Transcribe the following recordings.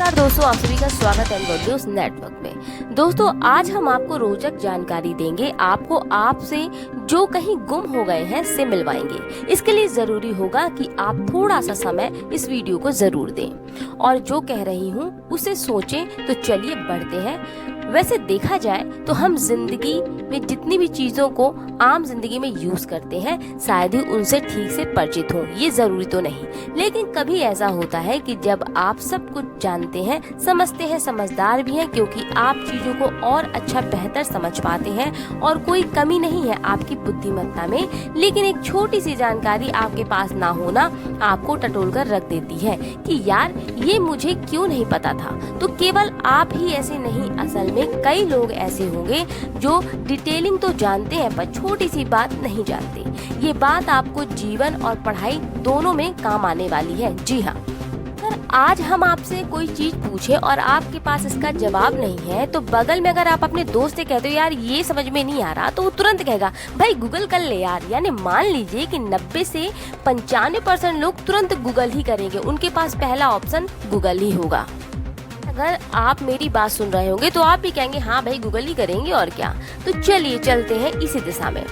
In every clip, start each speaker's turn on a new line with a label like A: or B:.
A: नमस्कार दोस्तों, आप सभी का स्वागत है एंड्रॉइड न्यूज नेटवर्क में। दोस्तों, आज हम आपको रोचक जानकारी देंगे, आपको आपसे जो कहीं गुम हो गए हैं से मिलवाएंगे। इसके लिए जरूरी होगा कि आप थोड़ा सा समय इस वीडियो को जरूर दें और जो कह रही हूँ उसे सोचें। तो चलिए बढ़ते हैं। वैसे देखा जाए तो हम जिंदगी में जितनी भी चीजों को आम जिंदगी में यूज करते हैं शायद ही उनसे ठीक से परिचित हों, ये जरूरी तो नहीं। लेकिन कभी ऐसा होता है कि जब आप सब कुछ जानते हैं, समझते हैं, समझदार भी हैं, क्योंकि आप चीजों को और अच्छा बेहतर समझ पाते हैं और कोई कमी नहीं है आपकी बुद्धिमत्ता में। लेकिन एक छोटी सी जानकारी आपके पास ना होना आपको टटोल कर रख देती है कि यार ये मुझे क्यों नहीं पता था। तो केवल आप ही ऐसे नहीं, असल में कई लोग ऐसे होंगे जो डिटेलिंग तो जानते हैं पर छोटी सी बात नहीं जानते। ये बात आपको जीवन और पढ़ाई दोनों में काम आने वाली है। जी हाँ, अगर आज हम आपसे कोई चीज पूछे और आपके पास इसका जवाब नहीं है तो बगल में अगर आप अपने दोस्त से कहते हो यार ये समझ में नहीं आ रहा, तो वो तुरंत कहेगा भाई गूगल कर ले यार। यानी मान लीजिए कि 90 से 95% लोग तुरंत गूगल ही करेंगे, उनके पास पहला ऑप्शन गूगल ही होगा। अगर आप मेरी बात सुन रहे होंगे तो आप भी कहेंगे हाँ भाई गूगल ही करेंगे और क्या। तो चलिए चलते हैं इसी दिशा में।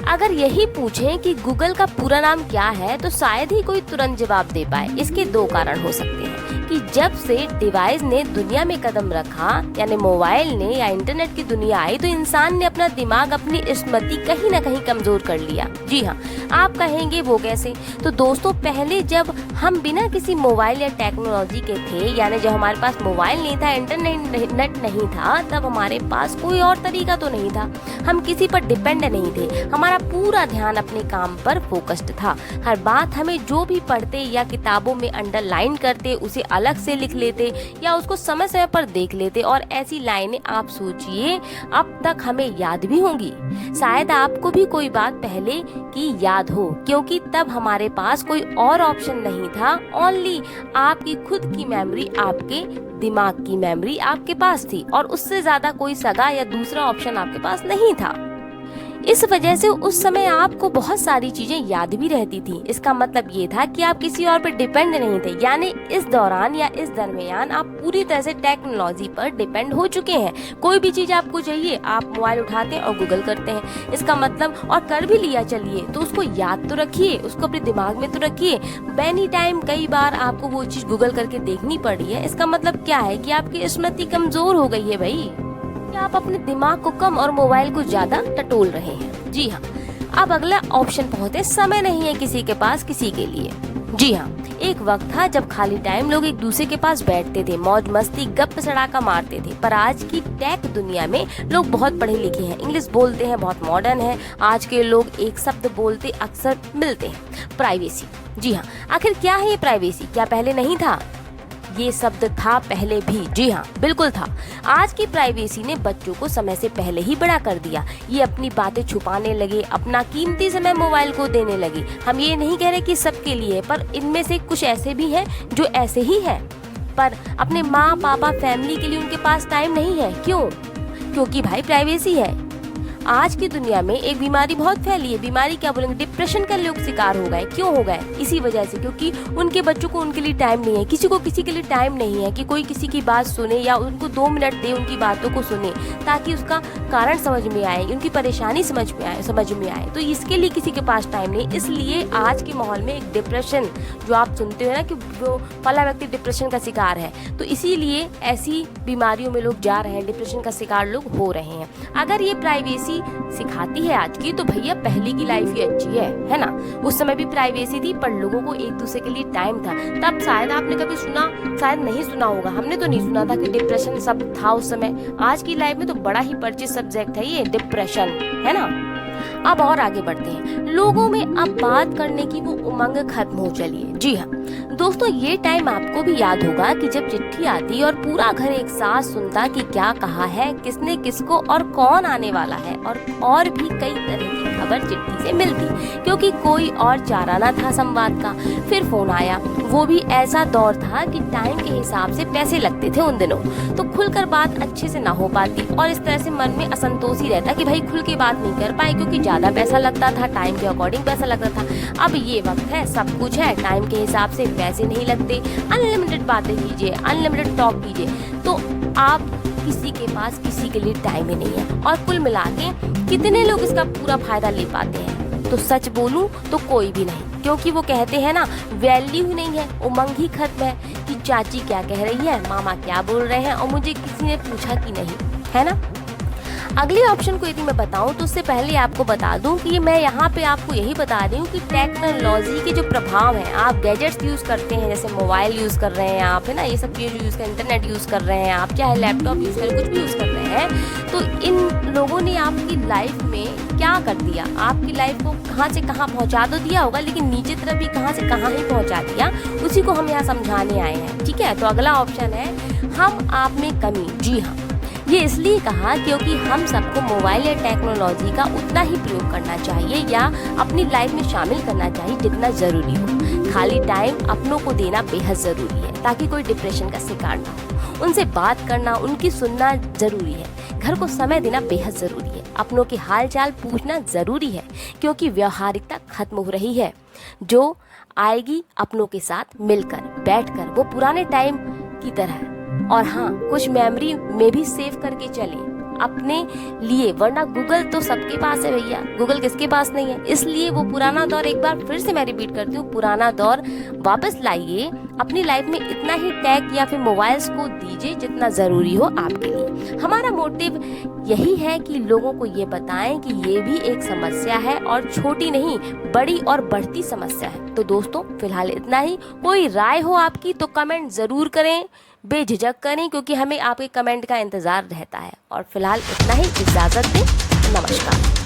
A: अगर यही पूछें कि गूगल का पूरा नाम क्या है तो शायद ही कोई तुरंत जवाब दे पाए। इसके दो कारण हो सकते हैं कि जब से डिवाइस ने दुनिया में कदम रखा, यानी मोबाइल ने या इंटरनेट की दुनिया आई, तो इंसान ने अपना दिमाग, अपनी स्मृति कहीं ना कहीं कमजोर कर लिया। जी हाँ, आप कहेंगे वो कैसे? तो दोस्तों, पहले जब हम बिना किसी मोबाइल या टेक्नोलॉजी के थे, यानी जब हमारे पास मोबाइल नहीं था, इंटरनेट नहीं था, तब हमारे पास कोई और तरीका तो नहीं था। हम किसी पर डिपेंड नहीं थे, हमारा पूरा ध्यान अपने काम पर फोकस्ड था। हर बात हमें जो भी पढ़ते या किताबों में अंडरलाइन करते उसे अलग से लिख लेते या उसको समय समय पर देख लेते। और ऐसी लाइनें आप सोचिए अब तक हमें याद भी होंगी। शायद आपको भी कोई बात पहले की याद हो, क्योंकि तब हमारे पास कोई और ऑप्शन नहीं था। ओनली आपकी खुद की मेमोरी, आपके दिमाग की मेमोरी आपके पास थी और उससे ज्यादा कोई सगा या दूसरा ऑप्शन आपके पास नहीं था। इस वजह से उस समय आपको बहुत सारी चीजें याद भी रहती थी। इसका मतलब ये था कि आप किसी और पर डिपेंड नहीं थे। यानी इस दौरान या इस दरमियान आप पूरी तरह से टेक्नोलॉजी पर डिपेंड हो चुके हैं। कोई भी चीज आपको चाहिए, आप मोबाइल उठाते हैं और गूगल करते हैं। इसका मतलब, और कर भी लिया चलिए तो उसको याद तो रखिए, उसको अपने दिमाग में तो रखिए। एनी टाइम कई बार आपको वो चीज गूगल करके देखनी पड़ी है। इसका मतलब क्या है कि आपकी स्मृति कमजोर हो गई है भाई, आप अपने दिमाग को कम और मोबाइल को ज्यादा टटोल रहे हैं। जी हाँ, अब अगला ऑप्शन पहुंचे, समय नहीं है किसी के पास किसी के लिए। जी हाँ, एक वक्त था जब खाली टाइम लोग एक दूसरे के पास बैठते थे, मौज मस्ती गप सड़ाका मारते थे। पर आज की टेक दुनिया में लोग बहुत पढ़े लिखे हैं, इंग्लिश बोलते हैं, बहुत मॉडर्न है। आज के लोग एक शब्द बोलते अक्सर मिलते हैं, प्राइवेसी। जी हाँ, आखिर क्या है ये प्राइवेसी? क्या पहले नहीं था? ये शब्द था पहले भी। जी हाँ, बिल्कुल था। आज की प्राइवेसी ने बच्चों को समय से पहले ही बड़ा कर दिया। ये अपनी बातें छुपाने लगे, अपना कीमती समय मोबाइल को देने लगे। हम ये नहीं कह रहे कि सबके लिए, पर इनमें से कुछ ऐसे भी हैं जो ऐसे ही हैं। पर अपने माँ पापा फैमिली के लिए उनके पास टाइम नहीं है। क्यों? क्योंकि भाई प्राइवेसी है। आज की दुनिया में एक बीमारी बहुत फैली है। बीमारी क्या बोलेंगे? डिप्रेशन का लोग शिकार हो गए। क्यों हो गए? इसी वजह से, क्योंकि उनके बच्चों को उनके लिए टाइम नहीं है। किसी को किसी के लिए टाइम नहीं है कि कोई किसी की बात सुने या उनको 2 मिनट दे उनकी बातों को सुने, ताकि उसका कारण समझ में आए, उनकी परेशानी समझ में आए। तो इसके लिए किसी के पास टाइम नहीं। इसलिए आज के माहौल में एक डिप्रेशन, जो आप सुनते हो ना कि वो फला व्यक्ति डिप्रेशन का शिकार है, तो इसीलिए ऐसी बीमारियों में लोग जा रहे हैं, डिप्रेशन का शिकार लोग हो रहे हैं। अगर ये प्राइवेसी सिखाती है आज की, तो भैया पहले की लाइफ ही अच्छी है ना? उस समय भी प्राइवेसी थी पर लोगों को एक दूसरे के लिए टाइम था। तब शायद आपने कभी सुना, शायद नहीं सुना होगा, हमने तो नहीं सुना था कि डिप्रेशन सब था उस समय। आज की लाइफ में तो बड़ा ही परिचित सब्जेक्ट है ये डिप्रेशन, है ना? अब और आगे बढ़ते हैं। लोगों में अब बात करने की वो उमंग खत्म हो चली है। जी हाँ दोस्तों, ये टाइम आपको भी याद होगा कि जब चिट्ठी आती और पूरा घर एक साथ सुनता कि क्या कहा है, किसने किसको और कौन आने वाला है, और भी कई तरह की खबर चिट्ठी से मिलती, क्योंकि कोई और चारा ना था संवाद का। फिर फोन आया, वो भी ऐसा दौर था कि टाइम के हिसाब से पैसे लगते थे उन दिनों, तो खुलकर बात अच्छे से ना हो पाती और इस तरह से मन में असंतोष ही रहता कि भाई खुल के बात नहीं कर पाए, क्योंकि ज़्यादा पैसा लगता था, टाइम के अकॉर्डिंग पैसा लगता था। अब ये वक्त है, सब कुछ है, टाइम के हिसाब से पैसे नहीं लगते, अनलिमिटेड बातें कीजिए, अनलिमिटेड टॉक कीजिए, तो आप किसी के पास किसी के लिए टाइम ही नहीं है। और कुल मिला के कितने लोग इसका पूरा फायदा ले पाते हैं? तो सच बोलूं तो कोई भी नहीं, क्योंकि वो कहते हैं ना, वैल्यू ही नहीं है, उमंग ही खत्म है कि चाची क्या कह रही है, मामा क्या बोल रहे हैं और मुझे किसी ने पूछा कि नहीं, है ना। अगले ऑप्शन को यदि मैं बताऊं तो उससे पहले आपको बता दूं कि मैं यहाँ पे आपको यही बता रही हूँ कि टेक्नोलॉजी के जो प्रभाव हैं, आप गैजेट्स यूज़ करते हैं, जैसे मोबाइल यूज़ कर रहे हैं आप, है ना, ये सब चीज़ यूज़ कर, इंटरनेट यूज़ कर रहे हैं आप, चाहे लैपटॉप यूज़ करें, कुछ भी यूज़ कर रहे हैं, तो इन लोगों ने आपकी लाइफ में क्या कर दिया, आपकी लाइफ को कहाँ से कहाँ पहुँचा तो दिया होगा, लेकिन नीचे तरफ भी कहाँ से कहाँ ही पहुँचा दिया, उसी को हम यहाँ समझाने आए हैं। ठीक है, तो अगला ऑप्शन है हम आप में कमी। जी हाँ, ये इसलिए कहा क्योंकि हम सबको मोबाइल या टेक्नोलॉजी का उतना ही प्रयोग करना चाहिए या अपनी लाइफ में शामिल करना चाहिए जितना ज़रूरी हो। खाली टाइम अपनों को देना बेहद ज़रूरी है, ताकि कोई डिप्रेशन का शिकार ना हो। उनसे बात करना, उनकी सुनना ज़रूरी है। घर को समय देना बेहद ज़रूरी है। अपनों के हाल चाल पूछना ज़रूरी है, क्योंकि व्यवहारिकता खत्म हो रही है जो आएगी अपनों के साथ मिलकर बैठकर, वो पुराने टाइम की तरह। और हाँ, कुछ मेमोरी में भी सेव करके चले अपने लिए, वरना गूगल तो सबके पास है भैया, गूगल किसके पास नहीं है। इसलिए वो पुराना दौर, एक बार फिर से मैं रिपीट करती हूँ, पुराना दौर वापस लाइए, अपनी लाइफ में इतना ही टैग या फिर मोबाइल्स को दीजिए जितना ज़रूरी हो आपके लिए। हमारा मोटिव यही है कि लोगों को ये बताएं कि ये भी एक समस्या है और छोटी नहीं, बड़ी और बढ़ती समस्या है। तो दोस्तों, फिलहाल इतना ही। कोई राय हो आपकी तो कमेंट ज़रूर करें, बेझिझक करें, क्योंकि हमें आपके कमेंट का इंतज़ार रहता है। और फिलहाल इतना ही, इजाज़त दें, नमस्कार।